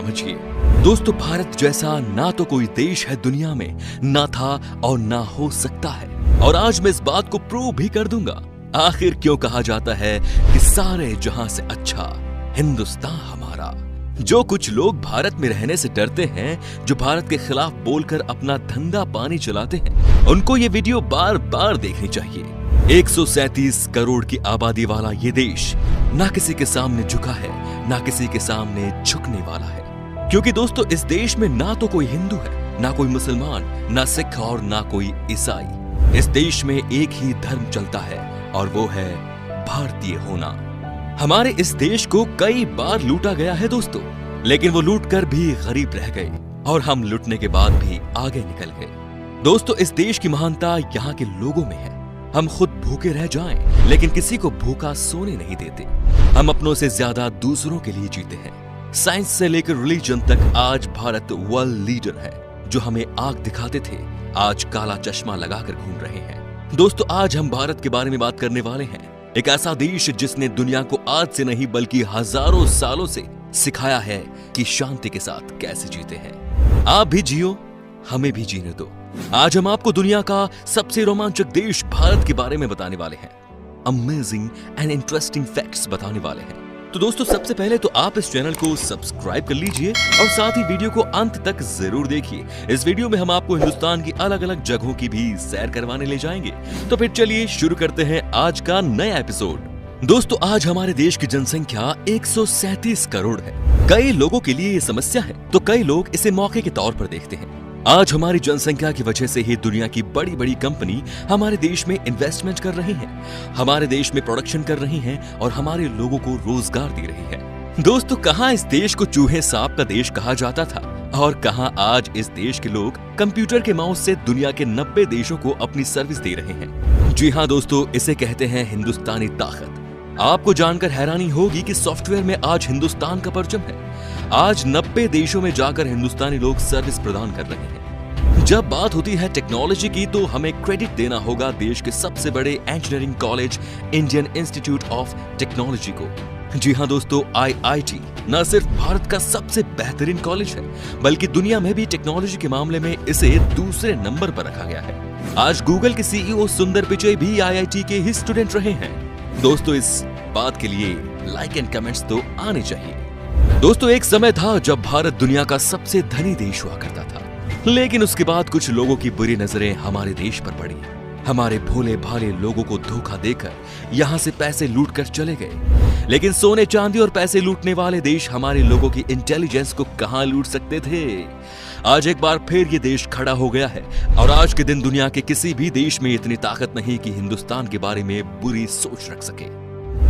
समझिए। दोस्तों, भारत जैसा ना तो कोई देश है दुनिया में, ना था और ना हो सकता है। और आज मैं इस बात को प्रूव भी कर दूंगा। आखिर क्यों कहा जाता है कि सारे जहां से अच्छा हिंदुस्तान हमारा। जो कुछ लोग भारत में रहने से डरते हैं, जो भारत के खिलाफ बोलकर अपना धंधा पानी चलाते हैं, उनको ये वीडियो बार बार देखनी चाहिए। 137 करोड़ की आबादी वाला ये देश ना किसी के सामने झुका है, ना किसी के सामने झुकने वाला है। क्योंकि दोस्तों, इस देश में ना तो कोई हिंदू है, ना कोई मुसलमान, ना सिख और ना कोई ईसाई। इस देश में एक ही धर्म चलता है और वो है भारतीय होना। हमारे इस देश को कई बार लूटा गया है दोस्तों, लेकिन वो लूट कर भी गरीब रह गए और हम लूटने के बाद भी आगे निकल गए। दोस्तों, इस देश की महानता यहाँ के लोगों में है। हम खुद भूखे रह जाएं, लेकिन किसी को भूखा सोने नहीं देते। हम अपनों से ज्यादा दूसरों के लिए जीते हैं। साइंस से लेकर रिलीजन तक आज भारत वर्ल्ड लीडर है। जो हमें आग दिखाते थे, आज काला चश्मा लगाकर घूम रहे हैं। दोस्तों, आज हम भारत के बारे में बात करने वाले हैं। एक ऐसा देश जिसने दुनिया को आज से नहीं बल्कि हजारों सालों से सिखाया है कि शांति के साथ कैसे जीते हैं। आप भी जियो, हमें भी जीने दो। आज हम आपको दुनिया का सबसे रोमांचक देश भारत के बारे में बताने वाले हैं। अमेजिंग एंड इंटरेस्टिंग फैक्ट्स बताने वाले हैं। तो दोस्तों, सबसे पहले तो आप इस चैनल को सब्सक्राइब कर लीजिए और साथ ही वीडियो को अंत तक जरूर देखिए। इस वीडियो में हम आपको हिंदुस्तान की अलग अलग जगहों की भी सैर करवाने ले जाएंगे। तो फिर चलिए शुरू करते हैं आज का नया एपिसोड। दोस्तों, आज हमारे देश की जनसंख्या 137 करोड़ है। कई लोगों के लिए ये समस्या है, तो कई लोग इसे मौके के तौर पर देखते हैं। आज हमारी जनसंख्या की वजह से ही दुनिया की बड़ी बड़ी कंपनी हमारे देश में इन्वेस्टमेंट कर रही हैं, हमारे देश में प्रोडक्शन कर रही हैं और हमारे लोगों को रोजगार दे रही है। दोस्तों, कहां इस देश को चूहे सांप का देश कहा जाता था और कहां आज इस देश के लोग कंप्यूटर के माउस से दुनिया के 90 देशों को अपनी सर्विस दे रहे हैं। जी हाँ दोस्तों, इसे कहते हैं हिंदुस्तानी ताकत। आपको जानकर हैरानी होगी कि सॉफ्टवेयर में आज हिंदुस्तान का परचम है। आज 90 देशों में जाकर हिंदुस्तानी लोग सर्विस प्रदान कर रहे हैं। जब बात होती है टेक्नोलॉजी की, तो हमें क्रेडिट देना होगा देश के सबसे बड़े engineering college Indian institute of technology को। जी हाँ दोस्तों, IIT न सिर्फ भारत का सबसे बेहतरीन कॉलेज है, बल्कि दुनिया में भी टेक्नोलॉजी के मामले में इसे दूसरे नंबर पर रखा गया है। आज गूगल के CEO सुंदर पिचई भी IIT के ही स्टूडेंट रहे हैं। दोस्तों, इस बात के लिए लाइक एंड कमेंट्स तो आने चाहिए। दोस्तों, एक समय था जब भारत दुनिया का सबसे धनी देश हुआ करता था, लेकिन उसके बाद कुछ लोगों की बुरी नजरें हमारे देश पर पड़ी। हमारे भोले भाले लोगों को धोखा देकर यहाँ से पैसे लूट कर चले गए। लेकिन सोने चांदी और पैसे लूटने वाले देश हमारे लोगों की इंटेलिजेंस को कहां लूट सकते थे। आज एक बार फिर ये देश खड़ा हो गया है और आज के दिन दुनिया के किसी भी देश में इतनी ताकत नहीं कि हिंदुस्तान के बारे में बुरी सोच रख सके।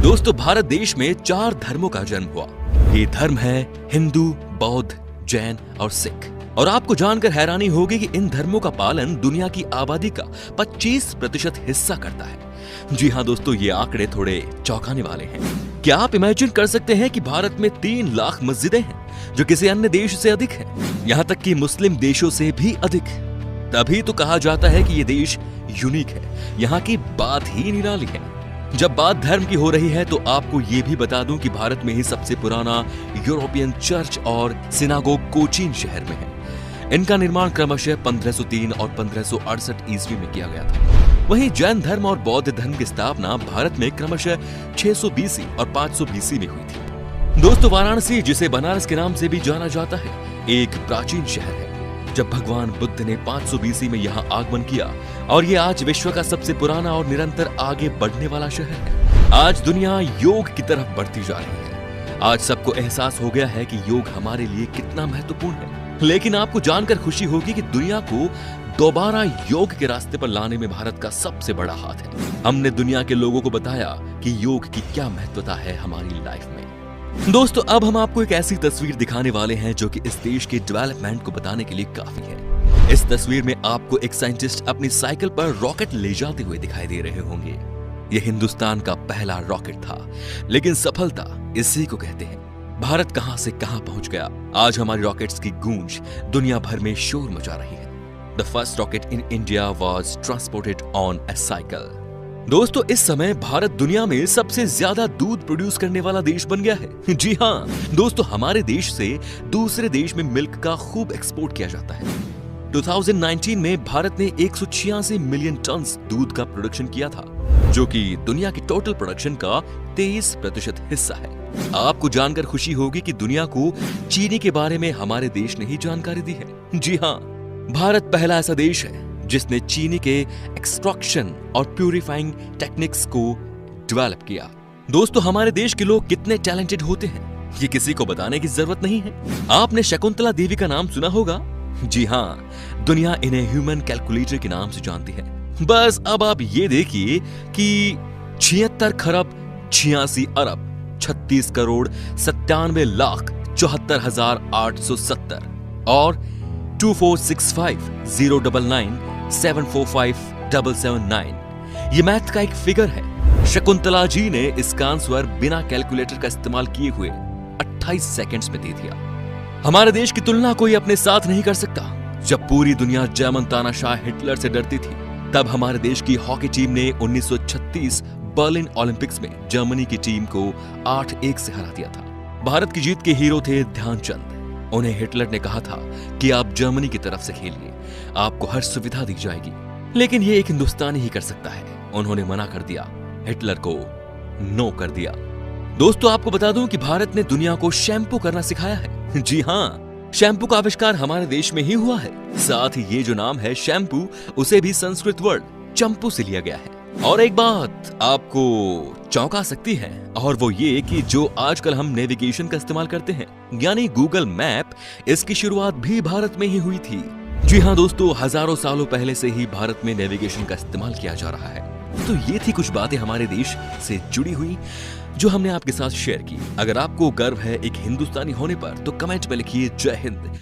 दोस्तों, भारत देश में 4 धर्मों का जन्म हुआ। ये धर्म है हिंदू, बौद्ध, जैन और सिख। और आपको जानकर हैरानी होगी कि इन धर्मों का पालन दुनिया की आबादी का 25% हिस्सा करता है। जी हाँ दोस्तों, ये आंकड़े थोड़े चौंकाने वाले हैं। क्या आप इमेजिन कर सकते हैं कि भारत में 3 लाख मस्जिदें हैं, जो किसी अन्य देश से अधिक है, यहाँ तक कि मुस्लिम देशों से भी अधिक। तभी तो कहा जाता है कि ये देश यूनिक है, यहाँ की बात ही निराली है। जब बात धर्म की हो रही है, तो आपको ये भी बता दूं कि भारत में ही सबसे पुराना यूरोपियन चर्च और सिनागोग कोचीन शहर में है। इनका निर्माण क्रमशः 1503 और 1568 ईस्वी में किया गया था। वहीं जैन धर्म और बौद्ध धर्म की स्थापना भारत में क्रमशः 600 BC और 500 BC में हुई थी। दोस्तों, वाराणसी, जिसे बनारस के नाम से भी जाना जाता है, एक प्राचीन शहर है। जब भगवान बुद्ध ने 500 BC में यहाँ आगमन किया और ये आज विश्व का सबसे पुराना और निरंतर आगे बढ़ने वाला शहर है। आज दुनिया योग की तरफ बढ़ती जा रही है। आज सबको एहसास हो गया है कि योग हमारे लिए कितना महत्वपूर्ण है। लेकिन आपको जानकर खुशी होगी कि दुनिया को दोबारा योग के रास्ते पर लाने में भारत का सबसे बड़ा हाथ है। हमने दुनिया के लोगों को बताया कि योग की क्या महत्वता है हमारी लाइफ में। दोस्तों, अब हम आपको एक ऐसी तस्वीर दिखाने वाले हैं जो कि इस देश के डेवलपमेंट को बताने के लिए काफी है। इस तस्वीर में आपको एक साइंटिस्ट अपनी साइकिल पर रॉकेट ले जाते हुए दिखाई दे रहे होंगे। यह हिंदुस्तान का पहला रॉकेट था, लेकिन सफलता इसी को कहते हैं। भारत कहां से कहां पहुंच गया। आज हमारी रॉकेट्स की गूंज दुनिया भर में शोर मचा रही है। The first rocket in India was transported on a cycle. दोस्तों इस समय भारत दुनिया में सबसे ज्यादा दूध प्रोड्यूस करने वाला देश बन गया है। जी हाँ दोस्तों, हमारे देश से दूसरे देश में मिल्क का खूब एक्सपोर्ट किया जाता है। 2019 में भारत ने 186 मिलियन टन दूध का प्रोडक्शन किया था, जो कि दुनिया की टोटल प्रोडक्शन का 23% हिस्सा है। आपको जानकर खुशी होगी कि दुनिया को चीनी के बारे में हमारे देश ने ही जानकारी दी है। जी हाँ, भारत पहला ऐसा देश है जिसने चीनी के एक्सट्रैक्शन और प्यूरिफाइंग टेक्निक्स को डेवलप किया। दोस्तों हमारे देश के लोग कितने टैलेंटेड होते हैं ये किसी को बताने की जरूरत नहीं है। आपने शकुंतला देवी का नाम सुना होगा। जी हाँ, दुनिया इन्हें ह्यूमन कैलकुलेटर के नाम से जानती है। बस अब आप ये देखिए कि 76 खरब 86 अरब 36 करोड़ 97 लाख 74,870 और 246509974577 ये मैथ का एक फिगर है। शकुंतला जी ने इसका आंसर बिना कैलकुलेटर का इस्तेमाल किए हुए 28 सेकंड्स में दे दिया। हमारे देश की तुलना कोई अपने साथ नहीं कर सकता। जब पूरी दुनिया जर्मन तानाशाह हिटलर से डरती थी, तब हमारे देश की हॉकी टीम ने 1936 बर्लिन ओलंपिक्स में जर्मनी की टीम को 8-1 से हरा दिया था। भारत की जीत के हीरो थे ध्यानचंद। उन्हें हिटलर ने कहा था कि आप जर्मनी की तरफ से खेलिए, आपको हर सुविधा दी जाएगी, लेकिन ये एक हिंदुस्तानी ही कर सकता है। उन्होंने मना कर दिया, हिटलर को नो कर दिया। दोस्तों आपको बता दूं कि भारत ने दुनिया को शैम्पू करना सिखाया है। जी हाँ, शैम्पू का आविष्कार हमारे देश में ही हुआ है। साथ ही ये जो नाम है शैम्पू, उसे भी संस्कृत वर्ड चंपू से लिया गया है। और एक बात आपको चौंका सकती है, और वो ये कि जो आजकल हम नेविगेशन का इस्तेमाल करते हैं, यानी गूगल मैप, इसकी शुरुआत भी भारत में ही हुई थी। जी हाँ दोस्तों, हजारों सालों पहले से ही भारत में नेविगेशन का इस्तेमाल किया जा रहा है। तो ये थी कुछ बातें हमारे देश से जुड़ी हुई जो हमने आपके साथ शेयर की। अगर आपको गर्व है एक हिंदुस्तानी होने पर, तो कमेंट में लिखिए जय हिंद।